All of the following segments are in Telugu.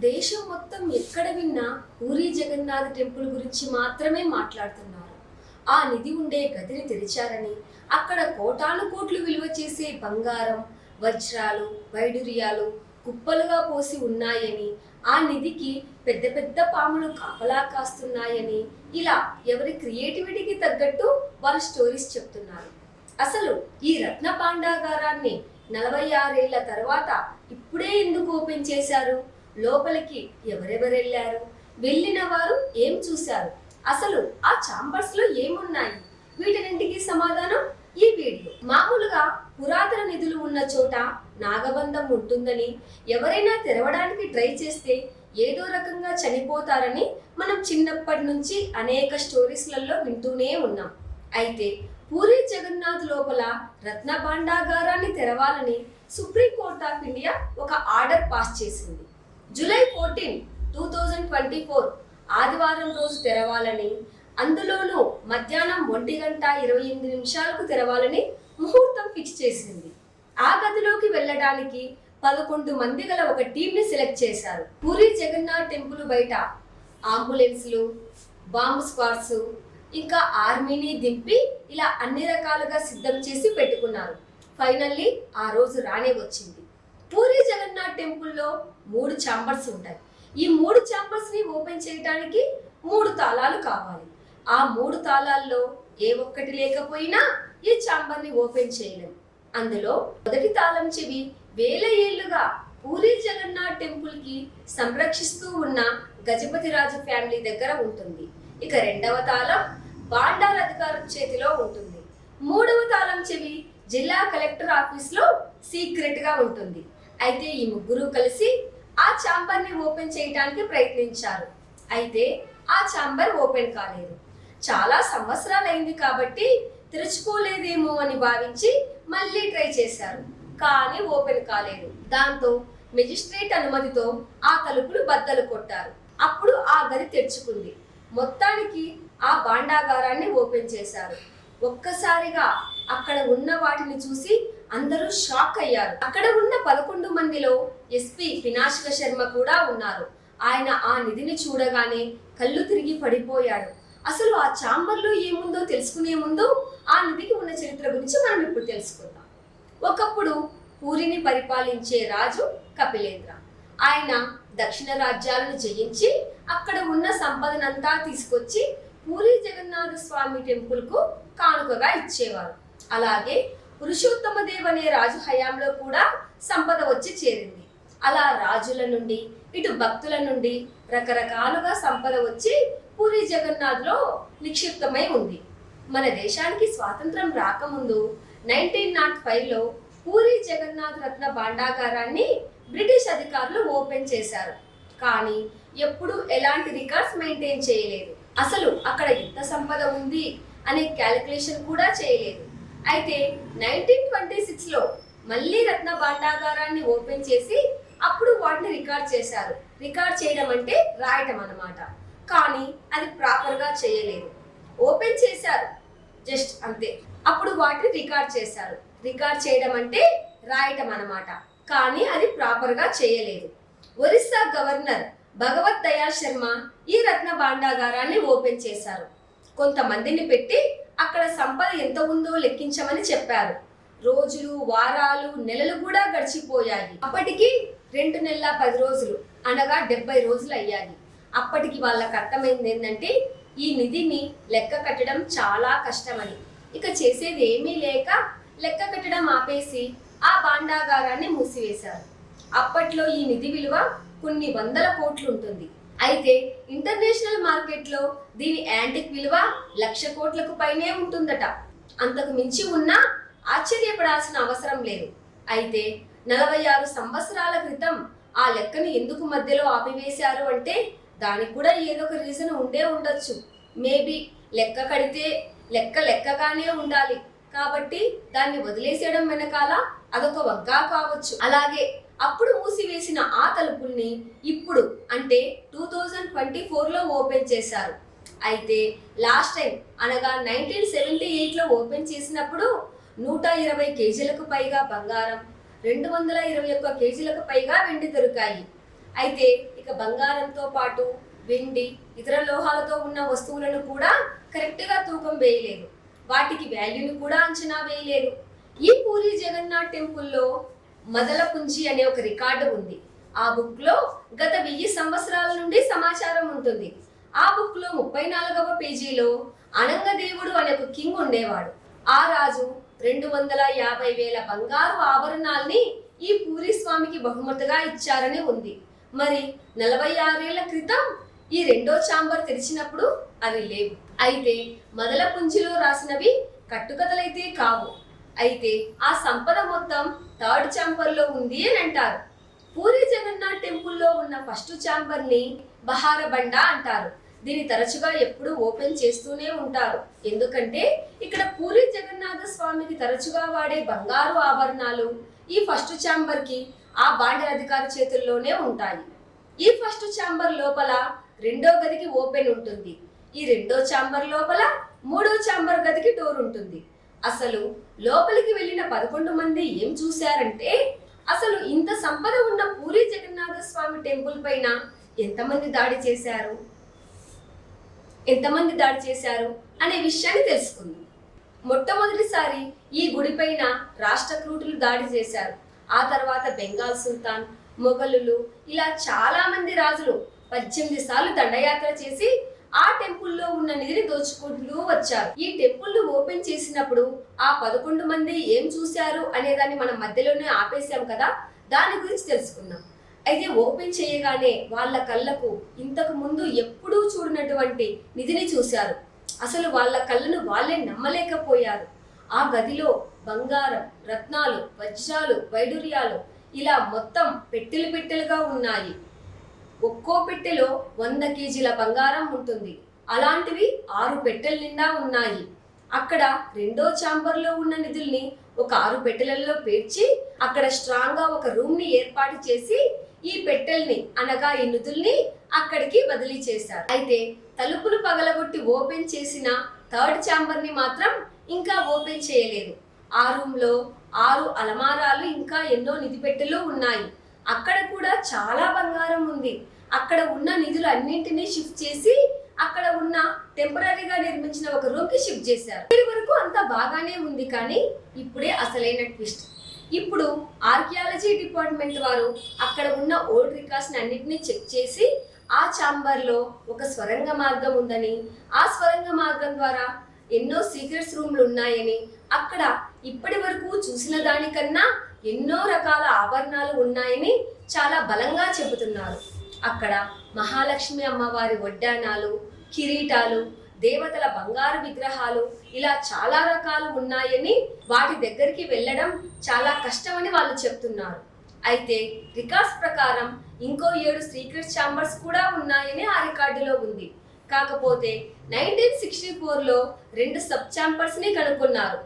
దేశం మొత్తం ఎక్కడ విన్నా పూరీ జగన్నాథ్ టెంపుల్ గురించి మాత్రమే మాట్లాడుతున్నారు. ఆ నిధి ఉండే గదిని తెరిచారని, అక్కడ కోటాను కోట్లు విలువ చేసే బంగారం, వజ్రాలు, వైడూర్యాలు కుప్పలుగా పోసి ఉన్నాయని, ఆ నిధికి పెద్ద పెద్ద పాములు కాపలా కాస్తున్నాయని, ఇలా ఎవరి క్రియేటివిటీకి తగ్గట్టు వారు స్టోరీస్ చెప్తున్నారు. అసలు ఈ రత్న భాండాగారాన్ని 46 ఏళ్ల తర్వాత ఇప్పుడే ఎందుకు ఓపెన్ చేశారు? లోపలికి ఎవరెవరు వెళ్ళారు? వెళ్ళిన వారు ఏం చూశారు? అసలు ఆ ఛాంబర్స్ లో ఏమున్నాయి? వీటన్నింటికి సమాధానం ఈ వీడియో. మామూలుగా పురాతన నిధులు ఉన్న చోట నాగబంధం ఉంటుందని, ఎవరైనా తెరవడానికి ట్రై చేస్తే ఏదో రకంగా చనిపోతారని మనం చిన్నప్పటి నుంచి అనేక స్టోరీస్లలో వింటూనే ఉన్నాం. అయితే పూరీ జగన్నాథ్ లోపల రత్న భాండాగారాన్ని తెరవాలని సుప్రీం కోర్ట్ ఆఫ్ ఇండియా ఒక ఆర్డర్ పాస్ చేసింది. జూలై 14, 2024 ఆదివారం రోజు తెరవాలని, అందులోనూ మధ్యాహ్నం 1:28 తెరవాలని ముహూర్తం ఫిక్స్ చేసింది. ఆ గదిలోకి వెళ్ళడానికి 11 మంది గల ఒక టీంని సెలెక్ట్ చేశారు. పూరీ జగన్నాథ్ టెంపుల్ బయట అంబులెన్స్లు, బాంబు స్క్వాడ్స్, ఇంకా ఆర్మీని దింపి ఇలా అన్ని రకాలుగా సిద్ధం చేసి పెట్టుకున్నారు. ఫైనల్లీ ఆ రోజు రానే వచ్చింది. పూరీ జగన్నాథ్ టెంపుల్లో 3 ఛాంబర్స్ ఉంటాయి. ఈ 3 ఛాంబర్స్ ని ఓపెన్ చేయడానికి 3 తాళాలు కావాలి. ఆ 3 తాళాల్లో ఏ ఒక్కటి లేకపోయినా ఈ ఛాంబర్ ని ఓపెన్ చేయలేం. అందులో మొదటి తాళం చెవి వేల ఏళ్లుగా పూరీ జగన్నాథ్ టెంపుల్ కి సంరక్షిస్తూ ఉన్న గజపతి రాజు ఫ్యామిలీ దగ్గర ఉంటుంది. ఇక రెండవ తాళం బాండార్ అధికారం చేతిలో ఉంటుంది. మూడవ తాళం చెవి జిల్లా కలెక్టర్ ఆఫీస్ లో సీక్రెట్ గా ఉంటుంది. అయితే ఈ ముగ్గురు కలిసి ఆ ఛాంబర్ ని ఓపెన్ చేయడానికి ప్రయత్నించారు. అయితే ఆ ఛాంబర్ ఓపెన్ కాలేదు. చాలా సంవత్సరాలైంది కాబట్టి తెరుచుకోలేదేమో అని భావించి మళ్ళీ ట్రై చేశారు. కానీ ఓపెన్ కాలేదు. దాంతో మెజిస్ట్రేట్ అనుమతితో ఆ తలుపులు బద్దలు కొట్టారు. అప్పుడు ఆ గది తెరుచుకుంది. మొత్తానికి ఆ భాండాగారాన్ని ఓపెన్ చేశారు. ఒక్కసారిగా అక్కడ ఉన్న వాటిని చూసి అందరూ షాక్ అయ్యారు. అక్కడ ఉన్న 11 మందిలో ఎస్పీ పినాశక శర్మ కూడా ఉన్నారు. ఆయన ఆ నిధిని చూడగానే కళ్ళు తిరిగి పడిపోయాడు. అసలు ఆ ఛాంబర్లో ఏముందో తెలుసుకునే ముందు ఆ నిధికి ఉన్న చరిత్ర గురించి మనం ఇప్పుడు తెలుసుకుందాం. ఒకప్పుడు పూరిని పరిపాలించే రాజు కపిలేంద్ర. ఆయన దక్షిణ రాజ్యాలను జయించి అక్కడ ఉన్న సంపదనంతా తీసుకొచ్చి పూరీ జగన్నాథ స్వామి టెంపుల్ కు కానుకగా ఇచ్చేవారు. అలాగే పురుషోత్తమ దేవ్ అనే రాజు హయాంలో కూడా సంపద వచ్చి చేరింది. అలా రాజుల నుండి ఇటు భక్తుల నుండి రకరకాలుగా సంపద వచ్చి పూరీ జగన్నాథ్ లో నిక్షిప్తమై ఉంది. మన దేశానికి స్వాతంత్రం రాకముందు 1905లో పూరీ జగన్నాథ్ రత్న భాండాగారాన్ని బ్రిటిష్ అధికారులు ఓపెన్ చేశారు. కానీ ఎప్పుడూ ఎలాంటి రికార్డ్స్ మెయింటైన్ చేయలేదు. అసలు అక్కడ ఎంత సంపద ఉంది అనే క్యాలిక్యులేషన్ కూడా చేయలేదు. అయితే 1926లో మళ్ళీ రత్న భాండాగారాన్ని ఓపెన్ చేసి అప్పుడు వాటిని రికార్డ్ చేశారు. రికార్డ్ చేయడం అంటే రాయటం అన్నమాట. కానీ అది ప్రాపర్గా చేయలేదు. ఓపెన్ చేశారు జస్ట్ అంతే. అప్పుడు వాటిని రికార్డ్ చేశారు. రికార్డ్ చేయడం అంటే రాయటం అన్నమాట. కానీ అది ప్రాపర్గా చేయలేదు. ఒరిస్సా గవర్నర్ భగవత్ దయాళ్ శర్మ ఈ రత్న భాండాగారాన్ని ఓపెన్ చేశారు. కొంతమందిని పెట్టి అక్కడ సంపద ఎంత ఉందో లెక్కించమని చెప్పారు. రోజులు, వారాలు, నెలలు కూడా గడిచిపోయాయి. అప్పటికి 2 నెలల 10 రోజులు అనగా 70 రోజులు అయ్యాయి. అప్పటికి వాళ్ళకి అర్థమైంది ఏంటంటే ఈ నిధిని లెక్క కట్టడం చాలా కష్టమని. ఇక చేసేది ఏమీ లేక లెక్క కట్టడం ఆపేసి ఆ భాండాగారాన్ని మూసివేశారు. అప్పట్లో ఈ నిధి విలువ కొన్ని వందల కోట్లు ఉంటుంది. అయితే ఇంటర్నేషనల్ మార్కెట్లో దీని యాంటిక్ విలువ 1,00,000 కోట్లకు పైనే ఉంటుందట. అంతకు మించి ఉన్నా ఆశ్చర్యపడాల్సిన అవసరం లేదు. అయితే 46 సంవత్సరాల క్రితం ఆ లెక్కని ఎందుకు మధ్యలో ఆపివేశారు అంటే దానికి కూడా ఏదో ఒక రీజన్ ఉండే ఉండొచ్చు. మేబీ లెక్క కడితే లెక్క లెక్కగానే ఉండాలి కాబట్టి దాన్ని వదిలేసేయడం వెనకాల అదొక వగ్గా కావచ్చు. అలాగే అప్పుడు మూసివేసిన ఆ తలుపుల్ని ఇప్పుడు అంటే 2024లో ఓపెన్ చేశారు. అయితే లాస్ట్ టైం అనగా 1978లో ఓపెన్ చేసినప్పుడు 120 కేజీలకు పైగా బంగారం, 221 కేజీలకు పైగా వెండి దొరికాయి. అయితే ఇక బంగారంతో పాటు వెండి ఇతర లోహాలతో ఉన్న వస్తువులను కూడా కరెక్ట్గా తూకం వేయలేదు, వాటికి వాల్యూని కూడా అంచనా వేయలేదు. ఈ పూరి జగన్నాథ్ టెంపుల్లో మదలపుంజి అనే ఒక రికార్డు ఉంది. ఆ బుక్ లో గత 1000 సంవత్సరాల నుండి సమాచారం ఉంటుంది. ఆ బుక్ లో 34వ పేజీలో అనంగదేవుడు అనే ఒక కింగ్ ఉండేవాడు. ఆ రాజు 250,000 బంగారు ఆభరణాల్ని ఈ పూరి స్వామికి బహుమతిగా ఇచ్చారని ఉంది. మరి 46 ఏళ్ల క్రితం ఈ రెండో ఛాంబర్ తెరిచినప్పుడు అవి లేవు. అయితే మదలపుంజిలో రాసినవి కట్టుకథలైతే కావు. అయితే ఆ సంపద మొత్తం థర్డ్ ఛాంబర్ లో ఉంది అని అంటారు. పూరి జగన్నాథ్ టెంపుల్లో ఉన్న ఫస్ట్ ఛాంబర్ ని బహారబండ అంటారు. దీన్ని తరచుగా ఎప్పుడూ ఓపెన్ చేస్తూనే ఉంటారు. ఎందుకంటే ఇక్కడ పూరి జగన్నాథ స్వామికి తరచుగా వాడే బంగారు ఆభరణాలు ఈ ఫస్ట్ ఛాంబర్ కి ఆ బాండర్ అధికారి చేతుల్లోనే ఉంటాయి. ఈ ఫస్ట్ ఛాంబర్ లోపల రెండో గదికి ఓపెన్ ఉంటుంది. ఈ రెండో ఛాంబర్ లోపల మూడో ఛాంబర్ గదికి డోర్ ఉంటుంది. అసలు లోపలికి వెళ్ళిన 11 మంది ఏం చూశారంటే, అసలు ఇంత సంపద ఉన్న పూరి జగన్నాథ స్వామి టెంపుల్ పైన ఎంతమంది దాడి చేశారు అనే విషయాన్ని తెలుసుకుందాం. మొట్టమొదటిసారి ఈ గుడి పైన రాష్ట్రకూటులు దాడి చేశారు. ఆ తర్వాత బెంగాల్ సుల్తాన్, మొఘలులు ఇలా చాలా మంది రాజులు 18 సార్లు దండయాత్ర చేసి ఆ టెంపుల్లో ఉన్న నిధిని దోచుకుంటూ వచ్చారు. ఈ టెంపుల్ ఓపెన్ చేసినప్పుడు ఆ 11 మంది ఏం చూశారు అనే దాన్ని మనం మధ్యలోనే ఆపేశాం కదా, దాని గురించి తెలుసుకుందాం. అయితే ఓపెన్ చేయగానే వాళ్ళ కళ్ళకు ఇంతకు ముందు ఎప్పుడూ చూడనటువంటి నిధిని చూశారు. అసలు వాళ్ళ కళ్ళను వాళ్ళే నమ్మలేకపోయారు. ఆ గదిలో బంగారం, రత్నాలు, వజ్రాలు, వైడూర్యాలు ఇలా మొత్తం పెట్టెలుగా ఉన్నాయి. ఒక్కో పెట్టెలో 100 కేజీల బంగారం ఉంటుంది. అలాంటివి 6 పెట్టెల నిండా ఉన్నాయి. అక్కడ రెండో ఛాంబర్ లో ఉన్న నిధుల్ని ఒక 6 పెట్టెలలో పేర్చి అక్కడ స్ట్రాంగ్ గా ఒక రూమ్ ని ఏర్పాటు చేసి ఈ పెట్టెల్ని అనగా ఈ నిధుల్ని అక్కడికి బదిలీ చేశారు. అయితే తలుపులు పగలగొట్టి ఓపెన్ చేసిన థర్డ్ ఛాంబర్ ని మాత్రం ఇంకా ఓపెన్ చేయలేదు. ఆ రూమ్ లో 6 అలమారాలు ఇంకా ఎన్నో నిధి పెట్టెలు ఉన్నాయి. అక్కడ కూడా చాలా బంగారం ఉంది. అక్కడ ఉన్న నిధులు అన్నింటినీ షిఫ్ట్ చేసి అక్కడ ఉన్న టెంపరీగా నిర్మించిన ఒక రూమ్ కి షిఫ్ట్ చేశారు. ఇప్పటి వరకు అంతా బాగానే ఉంది, కానీ ఇప్పుడే అసలైన ట్విస్ట్. ఇప్పుడు ఆర్కియాలజీ డిపార్ట్మెంట్ వారు అక్కడ ఉన్న ఓల్డ్ రికార్డ్స్ అన్నింటినీ చెక్ చేసి ఆ ఛాంబర్ లో ఒక స్వరంగ మార్గం ఉందని, ఆ స్వరంగ మార్గం ద్వారా ఎన్నో సీక్రెట్స్ రూమ్లు ఉన్నాయని, అక్కడ ఇప్పటి వరకు చూసిన దానికన్నా ఎన్నో రకాల ఆభరణాలు ఉన్నాయని చాలా బలంగా చెబుతున్నారు. అక్కడ మహాలక్ష్మి అమ్మవారి వడ్డానాలు, కిరీటాలు, దేవతల బంగారు విగ్రహాలు ఇలా చాలా రకాలు ఉన్నాయని, వాటి దగ్గరికి వెళ్ళడం చాలా కష్టమని వాళ్ళు చెప్తున్నారు. అయితే రికార్డ్స్ ప్రకారం ఇంకో 7 సీక్రెట్ ఛాంబర్స్ కూడా ఉన్నాయని ఆ రికార్డులో ఉంది. కాకపోతే 1964లో 2 సబ్ ఛాంబర్స్ ని కనుక్కున్నారు.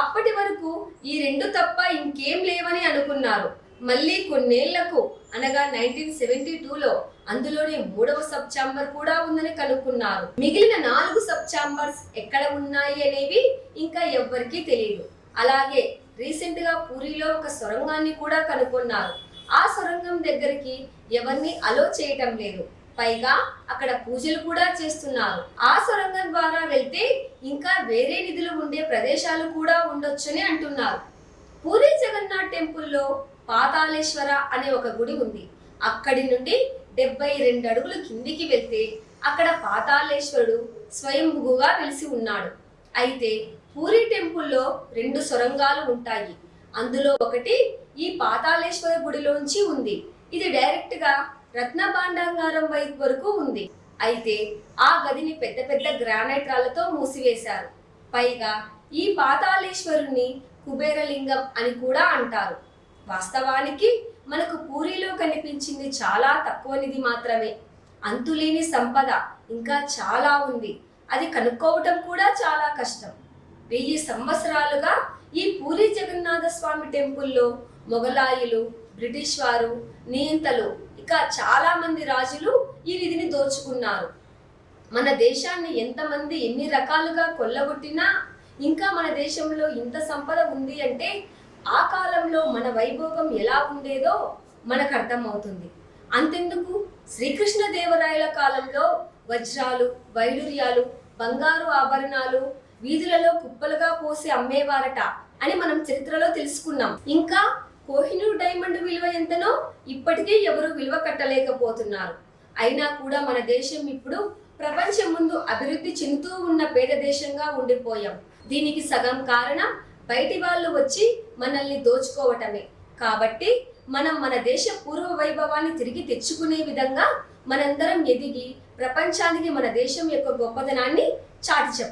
అప్పటి వరకు ఈ 2 తప్ప ఇంకేం లేవని అనుకున్నారు. మళ్ళీ కొన్నేళ్లకు అనగా 1972లో అందులోనే 3వ సబ్ ఛాంబర్ కూడా ఉందని కనుక్కున్నారు. మిగిలిన 4 సబ్ ఛాంబర్స్ ఎక్కడ ఉన్నాయి అనేవి ఇంకా ఎవ్వరికీ తెలియదు. అలాగే రీసెంట్ గా పూరిలో ఒక సొరంగాన్ని కూడా కనుక్కున్నారు. ఆ సొరంగం దగ్గరికి ఎవరిని అలో చేయటం లేదు. పైగా అక్కడ పూజలు కూడా చేస్తున్నారు. ఆ సొరంగం ద్వారా వెళ్తే ఇంకా వేరే నిధులు ఉండే ప్రదేశాలు కూడా ఉండొచ్చని అంటున్నారు. పూరి జగన్నాథ్ టెంపుల్లో పాతాళేశ్వర అనే ఒక గుడి ఉంది. అక్కడి నుండి 72 అడుగులు కిందికి వెళ్తే అక్కడ పాతాళేశ్వరుడు స్వయంభుగా వెలిసి ఉన్నాడు. అయితే పూరి టెంపుల్లో 2 సొరంగాలు ఉంటాయి. అందులో ఒకటి ఈ పాతాళేశ్వర గుడిలోంచి ఉంది. ఇది డైరెక్ట్ గా రత్న భాండాగారం వైపు వరకు ఉంది. అయితే ఆ గదిని పెద్ద పెద్ద గ్రానైట్ రాళ్లతో మూసివేశారు. పైగా ఈ పాతాళేశ్వరుని కుబేరలింగం అని కూడా అంటారు. వాస్తవానికి మనకు పూరిలో కనిపించింది చాలా తక్కువ నిధి మాత్రమే. అంతులేని సంపద ఇంకా చాలా ఉంది. అది కనుక్కోవటం కూడా చాలా కష్టం. 1000 సంవత్సరాలుగా ఈ పూరి జగన్నాథ స్వామి టెంపుల్లో మొఘలాయులు, బ్రిటిష్ వారు, నియంతలు ఇక చాలా మంది రాజులు ఈ నిధిని దోచుకున్నారు. మన దేశాన్ని ఎంతమంది ఎన్ని రకాలుగా కొల్లగొట్టినా ఇంకా మన దేశంలో ఇంత సంపద ఉంది అంటే ఆ కాలంలో మన వైభోగం ఎలా ఉండేదో మనకు అర్థమవుతుంది. అంతెందుకు, శ్రీకృష్ణదేవరాయల కాలంలో వజ్రాలు, వైడూర్యాలు, బంగారు ఆభరణాలు వీధులలో కుప్పలుగా పోసి అమ్మేవారట అని మనం చరిత్రలో తెలుసుకున్నాం. ఇంకా కోహినూర్ డైమండ్ విలువ ఎంతనో ఇప్పటికీ ఎవరు విలువ కట్టలేకపోతున్నారు. అయినా కూడా మన దేశం ఇప్పుడు ప్రపంచం ముందు అభివృద్ధి చెందుతూ ఉన్న పేద దేశంగా ఉండిపోయాం. దీనికి సగం కారణం బయటి వాళ్ళు వచ్చి మనల్ని దోచుకోవటమే. కాబట్టి మనం మన దేశ పూర్వ వైభవాన్ని తిరిగి తెచ్చుకునే విధంగా మనందరం ఎదిగి ప్రపంచానికి మన దేశం యొక్క గొప్పదనాన్ని చాటి చెప్పాలి.